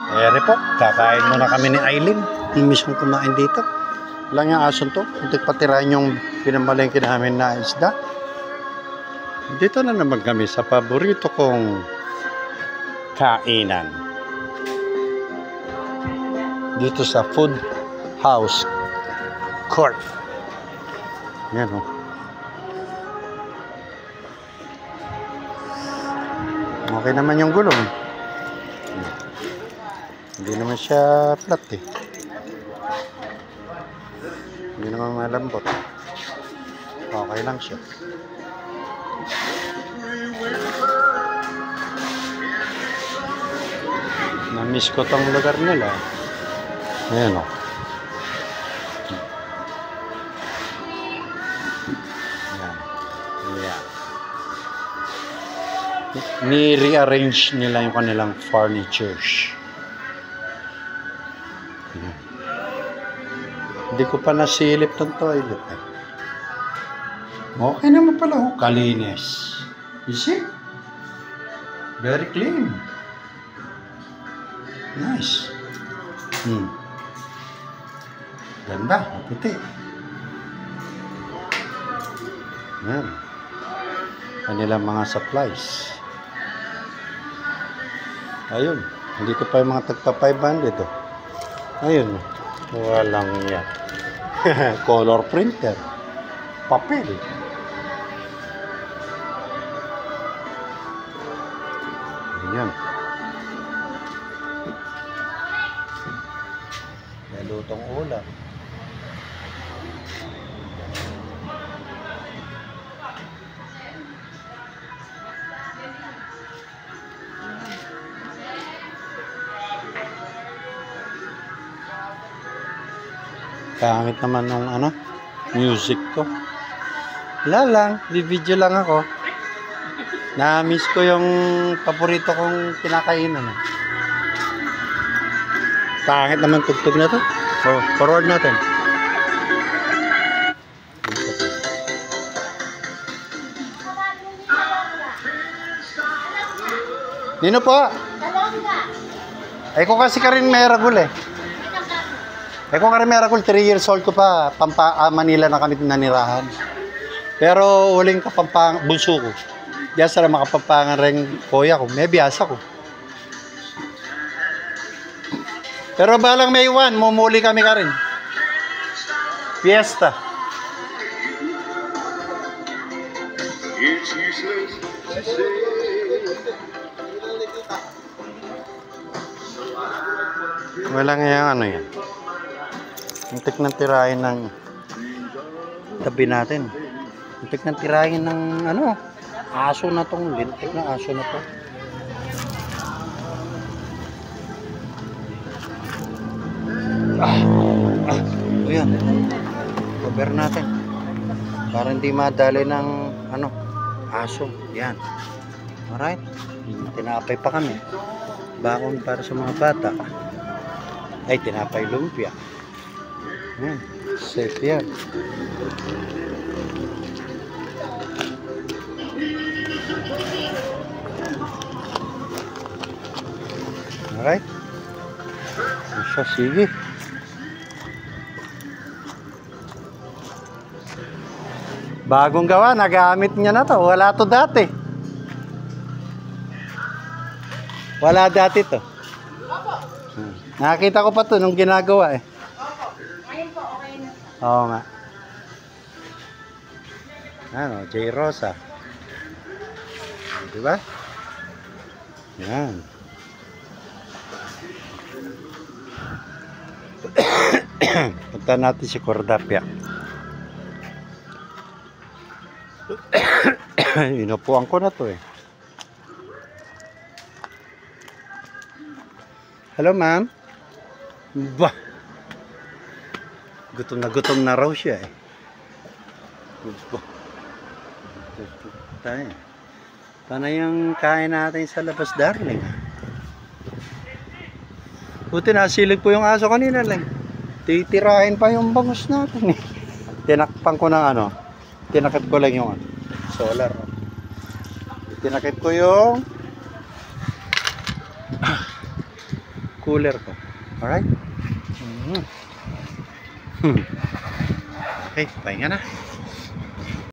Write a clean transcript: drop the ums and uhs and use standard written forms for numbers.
Ere po, kakain muna kami ni Aileen. Imbis kong kumain dito. Lang yung aso to. Kuntik patirahin yung pinamalengke namin na isda. Dito na naman kami sa paborito kong kainan. Dito sa Food House Court. Yan o. Okay naman yung gulong. Hindi naman siya flat eh. Hindi naman malambot. Okay lang siya. Na-miss ko tong lugar nila. Ayan o. Ayan. Ni-rearrange nila yung kanilang furnitures. Ayan. Hindi ko pa nasilip tong toilet eh. Okay naman pala oh. Kalinis. You see? Very clean. Nice. Ganda. Puti. Ayan. Kanilang mga supplies. Ayun. Dito pa yung mga tagpa 500 oh. Ayun. Walang yan. Color printer. Papel. Ayan. Lutong ulam. Pangit naman ng music ko. Wala lang, video lang ako. Na-miss ko yung paborito kong kinakainan. Pangit naman tugtog na to. Oh, forward natin. Nino po? Ay ko kasi Karin Meragul eh. Ay ko Karin Meragul, 3 years old ko pa. Manila na kami nanirahan. Pero huling kapampang bunso ko. Diyan sa makapampangan rin kuya ko. May biyasa ko. Pero balang May 1, mumuli kami ka rin. Fiesta. Walang yung yan. Muntik ng tirahin ng tabi natin. Muntik ng tirahin ng aso na tong lintik na aso na to. Ayan. Cover natin. Para hindi madali ng aso. Yan. Alright. Tinapay pa kami. Baon para sa mga bata. Ay, tinapay lumpia. Ayan. Safe yan. Alright. Isa, sige. Bagong gawa, nagamit niya na to. Wala to dati. Wala dati to. Nakita ko pa to nung ginagawa eh. Ayun po, okay na. Oo nga. J. Rosa. Diba? Yan. Punta natin si Cordapia. Inupuan ko na to eh. Hello ma'am. Bah. Gutom na raw siya eh. Tayo. Paano yung kain natin sa labas, darling? Buti nasilig po yung aso kanina lang. Titirahin pa yung bangus natin eh. Tinakpan ko ng tinakip ko lang yung solar. Tinakip ko yung cooler ko. Alright? Okay, pahinga na.